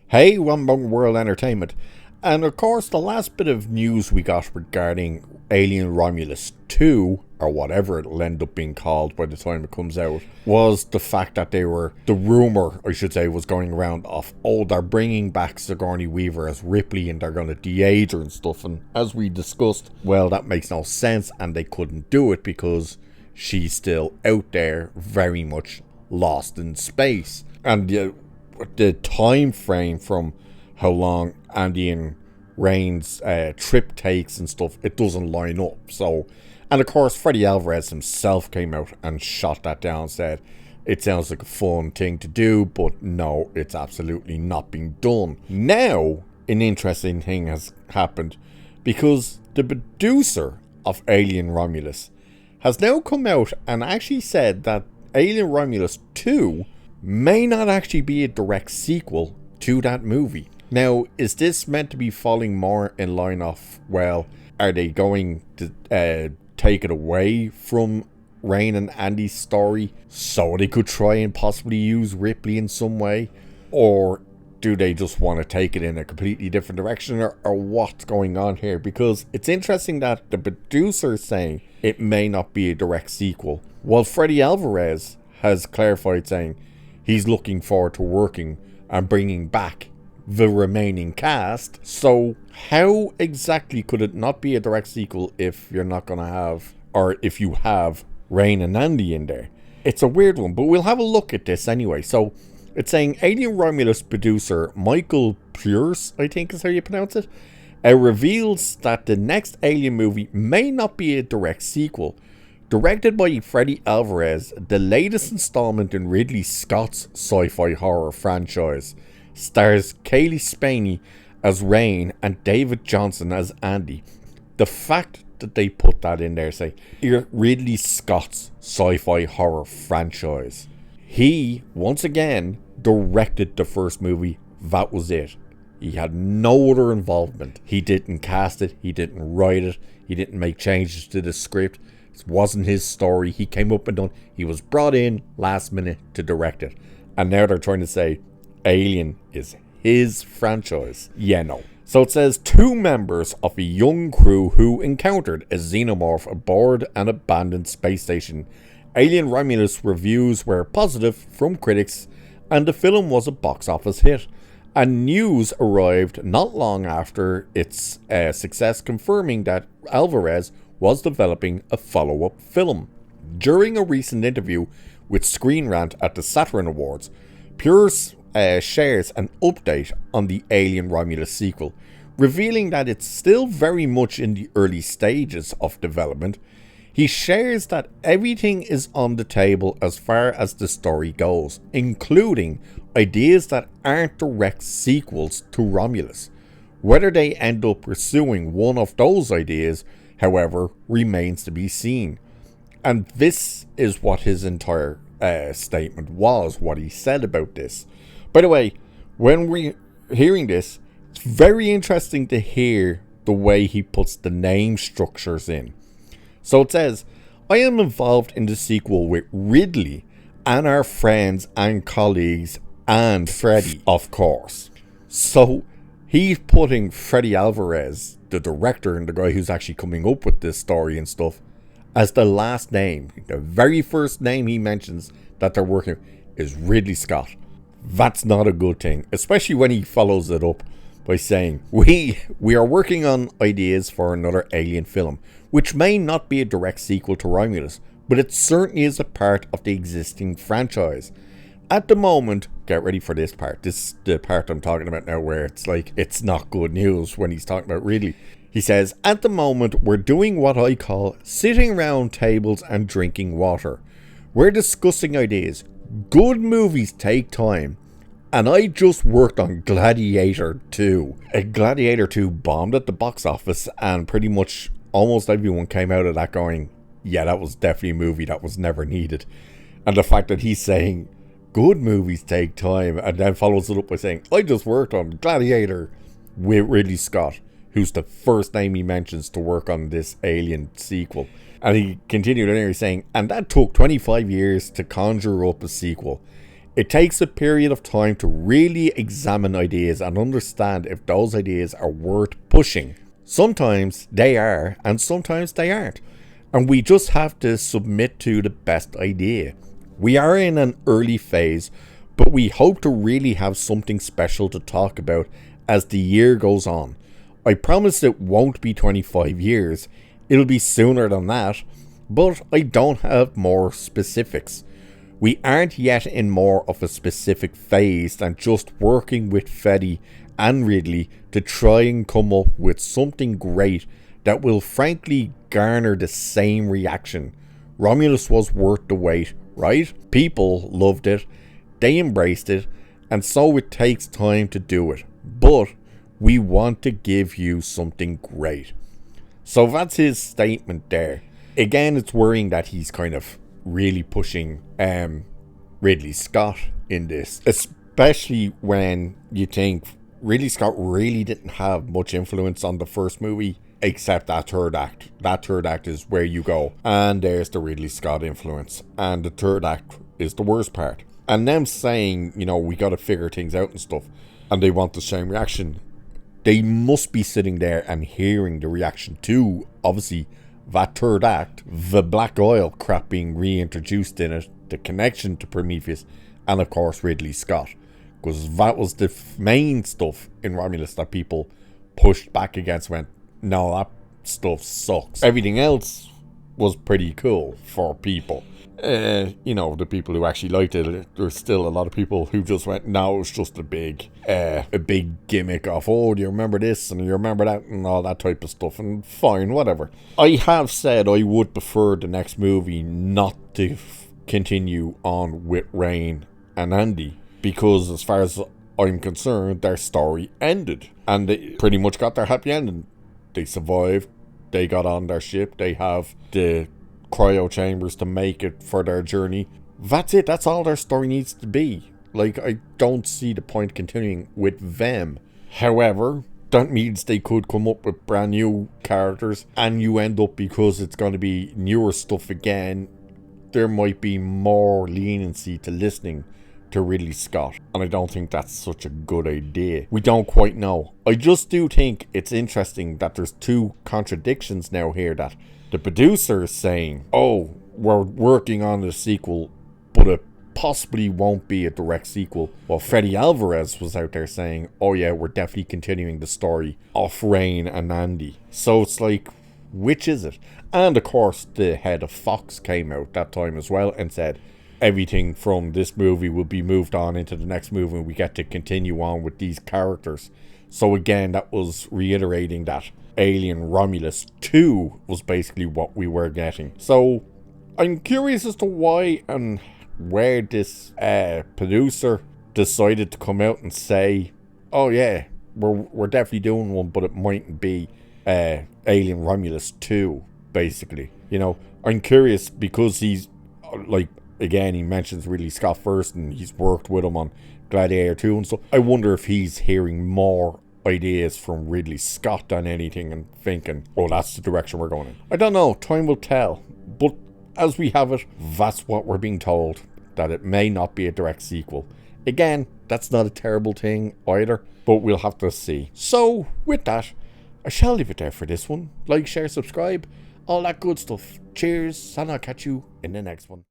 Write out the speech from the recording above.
Hey, One Bung World Entertainment. And of course, the last bit of news we got regarding Alien Romulus 2, or whatever it'll end up being called by the time it comes out, was the fact that the rumour, I should say, was going around of, oh, they're bringing back Sigourney Weaver as Ripley and they're going to de-age her and stuff. And as we discussed, well, that makes no sense and they couldn't do it because she's still out there, very much lost in space. And the time frame from how long Andy and Rain's trip takes and stuff, it doesn't line up. So, and of course, Freddy Alvarez himself came out and shot that down and said it sounds like a fun thing to do, but no, it's absolutely not being done. Now, an interesting thing has happened because the producer of Alien Romulus has now come out and actually said that Alien Romulus 2 may not actually be a direct sequel to that movie. Now, is this meant to be falling more in line of, well, are they going to take it away from Rain and Andy's story so they could try and possibly use Ripley in some way? Or do they just want to take it in a completely different direction, or what's going on here? Because it's interesting that the producer is saying it may not be a direct sequel, while Freddy Alvarez has clarified saying he's looking forward to working and bringing back the remaining cast. So how exactly could it not be a direct sequel if you're not going to have, or if you have Rain and Andy in there? It's a weird one, but we'll have a look at this anyway. So it's saying Alien Romulus producer Michael Pruss, I think is how you pronounce it, reveals that the next Alien movie may not be a direct sequel. Directed by Freddy Alvarez, the latest installment in Ridley Scott's sci-fi horror franchise stars Kaylee Spaney as Rain and David Johnson as Andy. The fact that they put that in there, say, Ridley Scott's sci-fi horror franchise. He, once again, directed the first movie. That was it. He had no other involvement. He didn't cast it. He didn't write it. He didn't make changes to the script. It wasn't his story. He came up and done. He was brought in last minute to direct it. And now they're trying to say Alien is his franchise. Yeah, no. So it says 2 members of a young crew who encountered a xenomorph aboard an abandoned space station. Alien Romulus reviews were positive from critics and the film was a box office hit. And news arrived not long after its success, confirming that Alvarez was developing a follow-up film. During a recent interview with ScreenRant at the Saturn Awards, Pruss shares an update on the Alien Romulus sequel, revealing that it's still very much in the early stages of development. He shares that everything is on the table as far as the story goes, including ideas that aren't direct sequels to Romulus. Whether they end up pursuing one of those ideas, however, remains to be seen. And this is what his entire statement was, what he said about this. By the way, when we're hearing this, it's very interesting to hear the way he puts the name structures in. So it says, I am involved in the sequel with Ridley and our friends and colleagues and Freddy, of course. So he's putting Freddy Alvarez, the director and the guy who's actually coming up with this story and stuff, as the last name. The very first name he mentions that they're working with is Ridley Scott. That's not a good thing, especially when he follows it up by saying, we are working on ideas for another Alien film, which may not be a direct sequel to Romulus, but it certainly is a part of the existing franchise. At the moment, get ready for this part. This is the part I'm talking about now where it's like, it's not good news when he's talking about Ridley. He says, at the moment, we're doing what I call sitting around tables and drinking water. We're discussing ideas. Good movies take time. And I just worked on Gladiator 2. Gladiator 2 bombed at the box office and pretty much almost everyone came out of that going, yeah, that was definitely a movie that was never needed. And the fact that he's saying, good movies take time, and then follows it up by saying, I just worked on Gladiator with Ridley Scott, who's the first name he mentions to work on this Alien sequel. And he continued anyway saying, and that took 25 years to conjure up a sequel. It takes a period of time to really examine ideas and understand if those ideas are worth pushing. Sometimes they are, and sometimes they aren't. And we just have to submit to the best idea. We are in an early phase, but we hope to really have something special to talk about as the year goes on. I promise it won't be 25 years, it'll be sooner than that, but I don't have more specifics. We aren't yet in more of a specific phase than just working with Fetty and Ridley to try and come up with something great that will frankly garner the same reaction. Romulus was worth the wait, right? People loved it, they embraced it, and so it takes time to do it. But we want to give you something great. So that's his statement there. Again, it's worrying that he's kind of really pushing Ridley Scott in this, especially when you think Ridley Scott really didn't have much influence on the first movie except that third act. That third act is where you go, and there's the Ridley Scott influence, and the third act is the worst part. And them saying, you know, we got to figure things out and stuff, and they want the same reaction. They must be sitting there and hearing the reaction to, obviously, that third act, the black oil crap being reintroduced in it, the connection to Prometheus, and of course Ridley Scott. Because that was the main stuff in Romulus that people pushed back against, went, no, that stuff sucks. Everything else was pretty cool for people. You know, the people who actually liked it, there's still a lot of people who just went, no, it's just a big gimmick of, oh, do you remember this and you remember that and all that type of stuff, and fine, whatever. I have said I would prefer the next movie not to continue on with Rain and Andy, because as far as I'm concerned, their story ended and they pretty much got their happy ending. They survived, they got on their ship, they have the cryo chambers to make it for their journey. That's it, that's all their story needs to be. Like, I don't see the point continuing with them. However, that means they could come up with brand new characters, and you end up, because it's going to be newer stuff again, there might be more leniency to listening to Ridley Scott, and I don't think that's such a good idea. We don't quite know. I just do think it's interesting that there's two contradictions now here, that the producer is saying, oh, we're working on the sequel, but it possibly won't be a direct sequel. Well, Freddy Alvarez was out there saying, oh yeah, we're definitely continuing the story of Rain and Andy. So it's like, which is it? And of course, the head of Fox came out that time as well and said, everything from this movie will be moved on into the next movie, and we get to continue on with these characters. So again, that was reiterating that Alien Romulus 2 was basically what we were getting. So I'm curious as to why and where this producer decided to come out and say, oh yeah, we're definitely doing one, but it mightn't be Alien Romulus 2, basically. You know, I'm curious because he's like, again, he mentions Ridley Scott first, and he's worked with him on Gladiator 2 and stuff. I wonder if he's hearing more ideas from Ridley Scott than anything and thinking, oh, that's the direction we're going in. I don't know, time will tell. But as we have it, that's what we're being told, that it may not be a direct sequel. Again, that's not a terrible thing either, but we'll have to see. So, with that, I shall leave it there for this one. Like, share, subscribe, all that good stuff. Cheers, and I'll catch you in the next one.